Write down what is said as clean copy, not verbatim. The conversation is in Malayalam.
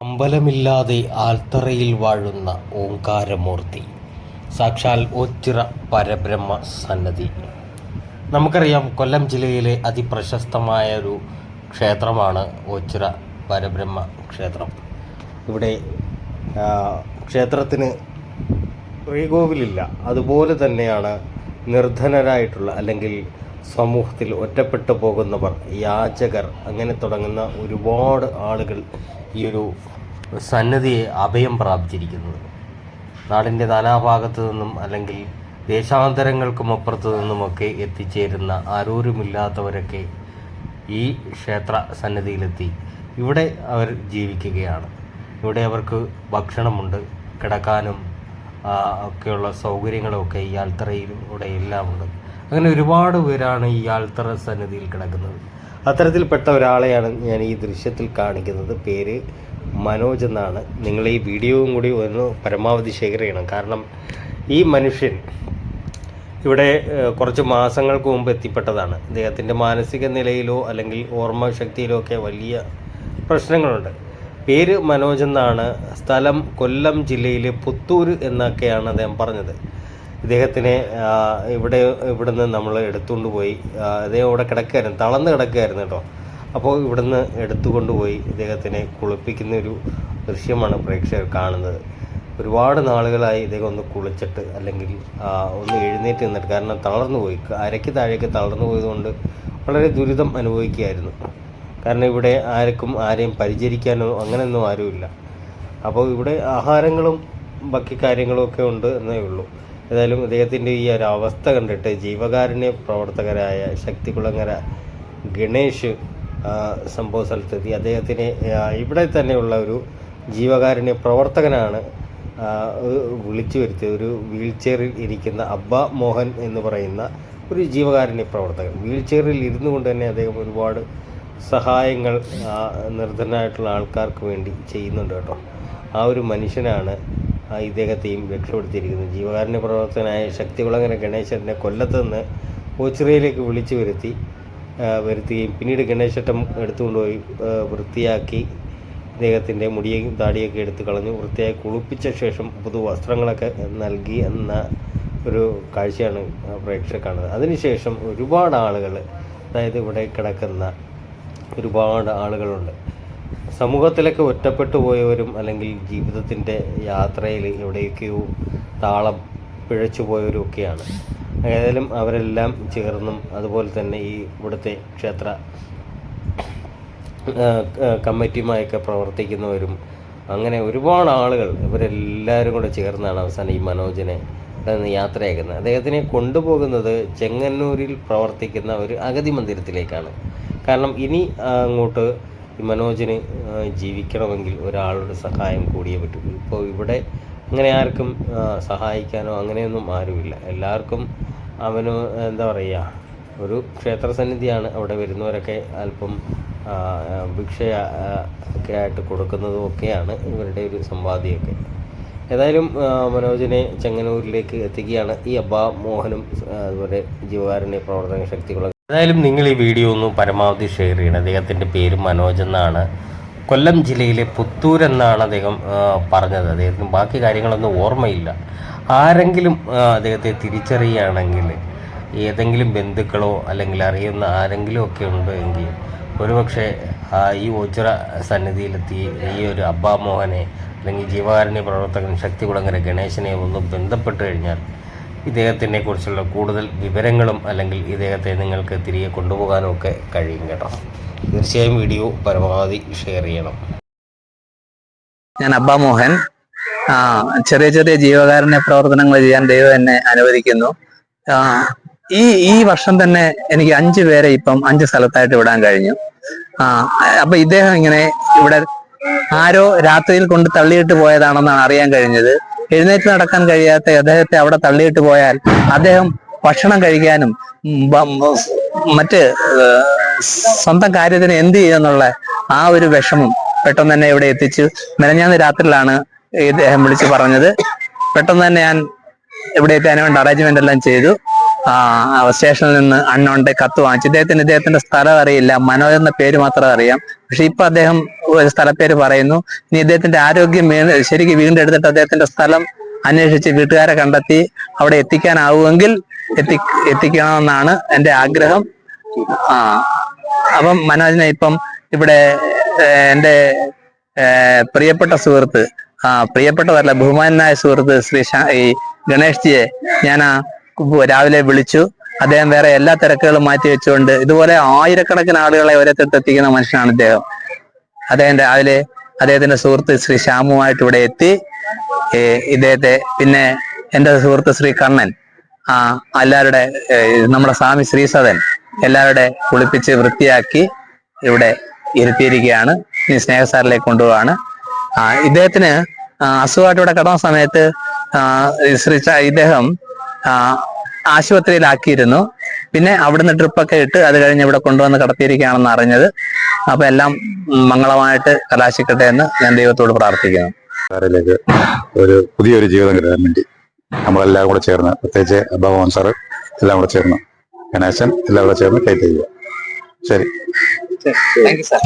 അമ്പലമില്ലാതെ ആൽത്തറയിൽ വാഴുന്ന ഓംകാരമൂർത്തി, സാക്ഷാൽ ഓച്ചിറ പരബ്രഹ്മ സന്നദ്ധി. നമുക്കറിയാം, കൊല്ലം ജില്ലയിലെ അതിപ്രശസ്തമായൊരു ക്ഷേത്രമാണ് ഓച്ചിറ പരബ്രഹ്മ ക്ഷേത്രം. ഇവിടെ ക്ഷേത്രത്തിന് ശ്രീകോവിലില്ല. അതുപോലെ തന്നെയാണ് നിർധനരായിട്ടുള്ള അല്ലെങ്കിൽ സമൂഹത്തിൽ ഒറ്റപ്പെട്ടു പോകുന്നവർ, യാചകർ, അങ്ങനെ തുടങ്ങുന്ന ഒരുപാട് ആളുകൾ ഈ ഒരു സന്നദ്ധിയെ അഭയം പ്രാപിച്ചിരിക്കുന്നത്. നാടിൻ്റെ നാനാഭാഗത്തു നിന്നും അല്ലെങ്കിൽ ദേശാന്തരങ്ങൾക്കും അപ്പുറത്തു നിന്നുമൊക്കെ എത്തിച്ചേരുന്ന ആരോരുമില്ലാത്തവരൊക്കെ ഈ ക്ഷേത്ര സന്നിധിയിലെത്തി ഇവിടെ അവർ ജീവിക്കുകയാണ്. ഇവിടെ അവർക്ക് ഭക്ഷണമുണ്ട്, കിടക്കാനും ഒക്കെയുള്ള സൗകര്യങ്ങളൊക്കെ ഈ ആൽത്തറയിലൂടെ എല്ലാം ഉണ്ട്. അങ്ങനെ ഒരുപാട് പേരാണ് ഈ ആൽത്തറ സന്നിധിയിൽ കിടക്കുന്നത്. അത്തരത്തിൽപ്പെട്ട ഒരാളെയാണ് ഞാൻ ഈ ദൃശ്യത്തിൽ കാണിക്കുന്നത്. പേര് മനോജ് എന്നാണ്. നിങ്ങൾ ഈ വീഡിയോയും കൂടി ഒന്ന് പരമാവധി ഷെയർ ചെയ്യണം. കാരണം ഈ മനുഷ്യൻ ഇവിടെ കുറച്ച് മാസങ്ങൾക്ക് മുമ്പ് എത്തിപ്പെട്ടതാണ്. അദ്ദേഹത്തിൻ്റെ മാനസിക നിലയിലോ അല്ലെങ്കിൽ ഓർമ്മശക്തിയിലോ ഒക്കെ വലിയ പ്രശ്നങ്ങളുണ്ട്. പേര് മനോജ് എന്നാണ്. സ്ഥലം കൊല്ലം ജില്ലയിലെ പുത്തൂർ എന്നൊക്കെയാണ് അദ്ദേഹം പറഞ്ഞത്. ഇദ്ദേഹത്തിനെ ഇവിടുന്ന് നമ്മൾ എടുത്തുകൊണ്ട് പോയി. അദ്ദേഹം ഇവിടെ കിടക്കുകയായിരുന്നു, തളർന്ന് കിടക്കുകയായിരുന്നു കേട്ടോ. അപ്പോൾ ഇവിടുന്ന് എടുത്തുകൊണ്ടുപോയി ഇദ്ദേഹത്തിനെ കുളിപ്പിക്കുന്ന ഒരു ദൃശ്യമാണ് പ്രേക്ഷകർ കാണുന്നത്. ഒരുപാട് നാളുകളായി ഇദ്ദേഹം ഒന്ന് കുളിച്ചിട്ട് അല്ലെങ്കിൽ ഒന്ന് എഴുന്നേറ്റ് നിന്നിട്ട്, കാരണം തളർന്നു പോയി, അരയ്ക്ക് താഴേക്ക് തളർന്നു പോയതുകൊണ്ട് വളരെ ദുരിതം അനുഭവിക്കുകയായിരുന്നു. കാരണം ഇവിടെ ആരെയും പരിചരിക്കാനോ അങ്ങനെയൊന്നും ആരുമില്ല. അപ്പോൾ ഇവിടെ ആഹാരങ്ങളും ബാക്കി കാര്യങ്ങളും ഒക്കെ ഉണ്ട് എന്നേ ഉള്ളൂ. ഏതായാലും ഇദ്ദേഹത്തിൻ്റെ ഈ ഒരു അവസ്ഥ കണ്ടിട്ട് ജീവകാരുണ്യ പ്രവർത്തകരായ ശക്തികുളങ്ങര ഗണേഷ് സംഭവ സ്ഥലത്തെത്തി അദ്ദേഹത്തിനെ ഇവിടെ തന്നെയുള്ള ഒരു ജീവകാരുണ്യ പ്രവർത്തകനാണ് വിളിച്ചു വരുത്തിയത്. ഒരു വീൽ ചെയറിൽ ഇരിക്കുന്ന അബ്ബ മോഹൻ എന്ന് പറയുന്ന ഒരു ജീവകാരുണ്യ പ്രവർത്തകൻ. വീൽ ചെയറിൽ ഇരുന്നു കൊണ്ട് തന്നെ അദ്ദേഹം ഒരുപാട് സഹായങ്ങൾ നിർധനരായിട്ടുള്ള ആൾക്കാർക്ക് വേണ്ടി ചെയ്യുന്നുണ്ട് കേട്ടോ. ആ ഒരു മനുഷ്യനാണ് ഇദ്ദേഹത്തെയും രക്ഷപ്പെടുത്തിയിരിക്കുന്നത്. ജീവകാരുണ്യ പ്രവർത്തകനായ ശക്തികുളങ്ങര ഗണേശനെ കൊല്ലത്ത് നിന്ന് ഓച്ചിറയിലേക്ക് വിളിച്ചു വരുത്തുകയും പിന്നീട് ഗണേശട്ടം എടുത്തുകൊണ്ടുപോയി വൃത്തിയാക്കി ഇദ്ദേഹത്തിൻ്റെ മുടിയും താടിയൊക്കെ എടുത്തു കളഞ്ഞു വൃത്തിയായി കുളിപ്പിച്ച ശേഷം പുതുവസ്ത്രങ്ങളൊക്കെ നൽകി എന്ന ഒരു കാഴ്ചയാണ് പ്രേക്ഷകർ കാണുന്നത്. അതിനുശേഷം ഒരുപാട് ആളുകൾ, അതായത് ഇവിടെ കിടക്കുന്ന ഒരുപാട് ആളുകളുണ്ട്. സമൂഹത്തിലൊക്കെ ഒറ്റപ്പെട്ടു പോയവരും അല്ലെങ്കിൽ ജീവിതത്തിൻ്റെ യാത്രയിൽ എവിടെയൊക്കെയോ താളം പിഴച്ചു പോയവരും ഒക്കെയാണ്. ഏതായാലും അവരെല്ലാം ചേർന്നും അതുപോലെ തന്നെ ഈ ഇവിടുത്തെ ക്ഷേത്ര കമ്മിറ്റിയുമായൊക്കെ പ്രവർത്തിക്കുന്നവരും അങ്ങനെ ഒരുപാട് ആളുകൾ ഇവരെല്ലാവരും കൂടെ ചേർന്നാണ് അവസാനം ഈ മനോജിനെ യാത്രയാക്കുന്നത്. അദ്ദേഹത്തിനെ കൊണ്ടുപോകുന്നത് ചെങ്ങന്നൂരിൽ പ്രവർത്തിക്കുന്ന ഒരു അഗതി മന്ദിരത്തിലേക്കാണ്. കാരണം ഇനി അങ്ങോട്ട് ഈ മനോജിന് ജീവിക്കണമെങ്കിൽ ഒരാളുടെ സഹായം കൂടിയേ പറ്റൂ. ഇപ്പോൾ ഇവിടെ അങ്ങനെ ആർക്കും സഹായിക്കാനോ അങ്ങനെയൊന്നും ആരുമില്ല. എല്ലാവർക്കും അവന് എന്താ പറയുക, ഒരു ക്ഷേത്ര സന്നിധിയാണ്. അവിടെ വരുന്നവരൊക്കെ അല്പം ഭിക്ഷ ഒക്കെ ആയിട്ട് കൊടുക്കുന്നതും ഒക്കെയാണ് ഇവരുടെ ഒരു സമ്പാദ്യമൊക്കെ. ഏതായാലും മനോജിനെ ചെങ്ങന്നൂരിലേക്ക് എത്തിക്കുകയാണ് ഈ അബ്ബ മോഹനും അതുപോലെ ജീവകാരുണ്യ പ്രവർത്തന ശക്തികളും. ഏതായാലും നിങ്ങൾ ഈ വീഡിയോ ഒന്ന് പരമാവധി ഷെയർ ചെയ്യണം. അദ്ദേഹത്തിൻ്റെ പേര് മനോജ് എന്നാണ്. കൊല്ലം ജില്ലയിലെ പുത്തൂർ എന്നാണ് അദ്ദേഹം പറഞ്ഞത്. അദ്ദേഹത്തിന് ബാക്കി കാര്യങ്ങളൊന്നും ഓർമ്മയില്ല. ആരെങ്കിലും അദ്ദേഹത്തെ തിരിച്ചറിയുകയാണെങ്കിൽ, ഏതെങ്കിലും ബന്ധുക്കളോ അല്ലെങ്കിൽ അറിയുന്ന ആരെങ്കിലും ഒക്കെ ഉണ്ട് എങ്കിൽ ഒരുപക്ഷെ ഈ ഓച്ചിറ സന്നിധിയിലെത്തി ഈ ഒരു അബ്ബ മോഹനെ അല്ലെങ്കിൽ ജീവകാരുണ്യ പ്രവർത്തകൻ ശക്തികുളങ്ങര ഗണേശനെ ഒന്ന് ബന്ധപ്പെട്ട് കഴിഞ്ഞാൽ ഇദ്ദേഹത്തിനെ കുറിച്ചുള്ള കൂടുതൽ വിവരങ്ങളും അല്ലെങ്കിൽ ഇദ്ദേഹത്തെ നിങ്ങൾക്ക് തിരികെ കൊണ്ടുപോകാനും ഒക്കെ കഴിയും കേട്ടോ. തീർച്ചയായും വീഡിയോ പരമാവധി ഷെയർ ചെയ്യണം. ഞാൻ അബ്ബ മോഹൻ. ചെറിയ ചെറിയ ജീവകാരുണ്യ പ്രവർത്തനങ്ങൾ ചെയ്യാൻ ദൈവം എന്നെ അനുവദിക്കുന്നു. ഈ വർഷം തന്നെ എനിക്ക് 5 പേരെ ഇപ്പം 5 സ്ഥലത്തായിട്ട് വിടാൻ കഴിഞ്ഞു. അപ്പൊ ഇദ്ദേഹം ഇങ്ങനെ ഇവിടെ ആരോ രാത്രിയിൽ കൊണ്ട് തള്ളിയിട്ട് പോയതാണെന്നാണ് അറിയാൻ കഴിഞ്ഞത്. എഴുന്നേറ്റ് നടക്കാൻ കഴിയാത്ത അദ്ദേഹത്തെ അവിടെ തള്ളിയിട്ട് പോയാൽ അദ്ദേഹം ഭക്ഷണം കഴിക്കാനും മറ്റ് സ്വന്തം കാര്യത്തിന് എന്ത് ചെയ്യുന്നുള്ള ആ ഒരു വിഷമം പെട്ടെന്ന് തന്നെ ഇവിടെ എത്തിച്ചു. മെനഞ്ഞാന്ന് രാത്രിയിലാണ് ഇദ്ദേഹം വിളിച്ചു പറഞ്ഞത്. പെട്ടെന്ന് തന്നെ ഞാൻ ഇവിടെ എത്താൻ വേണ്ട അറേഞ്ച്മെന്റ് എല്ലാം ചെയ്തു. സ്റ്റേഷനിൽ നിന്ന് അണ്ണോന്റെ കത്ത് വാങ്ങിച്ചു. ഇദ്ദേഹത്തിന്റെ സ്ഥലം അറിയില്ല, മനോജ് എന്ന പേര് മാത്രം അറിയാം. പക്ഷെ ഇപ്പൊ അദ്ദേഹം ഒരു സ്ഥലപ്പേര് പറയുന്നു. ഇനി ഇദ്ദേഹത്തിന്റെ ആരോഗ്യം ശരിക്കും വീണ്ടെടുത്തിട്ട് അദ്ദേഹത്തിന്റെ സ്ഥലം അന്വേഷിച്ച് വീട്ടുകാരെ കണ്ടെത്തി അവിടെ എത്തിക്കാനാവുമെങ്കിൽ എത്തിക്കണമെന്നാണ് എൻ്റെ ആഗ്രഹം. അപ്പം മനോജിനെ ഇപ്പം ഇവിടെ എൻ്റെ പ്രിയപ്പെട്ട സുഹൃത്ത്, പ്രിയപ്പെട്ടതല്ല ബഹുമാനായ സുഹൃത്ത് ശ്രീ ഈ ഗണേഷ് ജിയെ ഞാൻ രാവിലെ വിളിച്ചു. അദ്ദേഹം വേറെ എല്ലാ തിരക്കുകളും മാറ്റി വെച്ചുകൊണ്ട് ഇതുപോലെ ആയിരക്കണക്കിന് ആളുകളെ ഒരേത്തടുത്ത് എത്തിക്കുന്ന മനുഷ്യനാണ് ഇദ്ദേഹം. അദ്ദേഹം രാവിലെ അദ്ദേഹത്തിന്റെ സുഹൃത്ത് ശ്രീ ശ്യാമുമായിട്ട് ഇവിടെ എത്തി. ഇദ്ദേഹത്തെ പിന്നെ എൻ്റെ സുഹൃത്ത് ശ്രീ കണ്ണൻ, എല്ലാവരുടെ നമ്മുടെ സ്വാമി ശ്രീസദൻ എല്ലാവരുടെ കുളിപ്പിച്ച് വൃത്തിയാക്കി ഇവിടെ ഇരുത്തിയിരിക്കുകയാണ്. ഇനി സ്നേഹസാറിലേക്ക് കൊണ്ടുപോവാണ്. ഇദ്ദേഹത്തിന് അസുഖമായിട്ട് ഇവിടെ കിടന്ന സമയത്ത് ഇദ്ദേഹം ആശുപത്രിയിലാക്കിയിരുന്നു. പിന്നെ അവിടുന്ന് ട്രിപ്പൊക്കെ ഇട്ട് അത് കഴിഞ്ഞ് ഇവിടെ കൊണ്ടുവന്ന് കിടത്തിയിരിക്കുകയാണെന്ന് അറിഞ്ഞത്. അപ്പൊ എല്ലാം മംഗളമായിട്ട് കലാശിക്കട്ടെ എന്ന് ഞാൻ ദൈവത്തോട് പ്രാർത്ഥിക്കുന്നു. ഒരു പുതിയൊരു ജീവിതം കിട്ടാൻ വേണ്ടി നമ്മളെല്ലാം കൂടെ ചേർന്ന്, പ്രത്യേകിച്ച് അബ്ബാമോഹൻ സാറ് എല്ലാം കൂടെ ചേർന്ന്, ഗണേശൻ എല്ലാം കൂടെ ചേർന്ന് കൈറ്റ് ചെയ്യുക. ശരി. Thank you sir.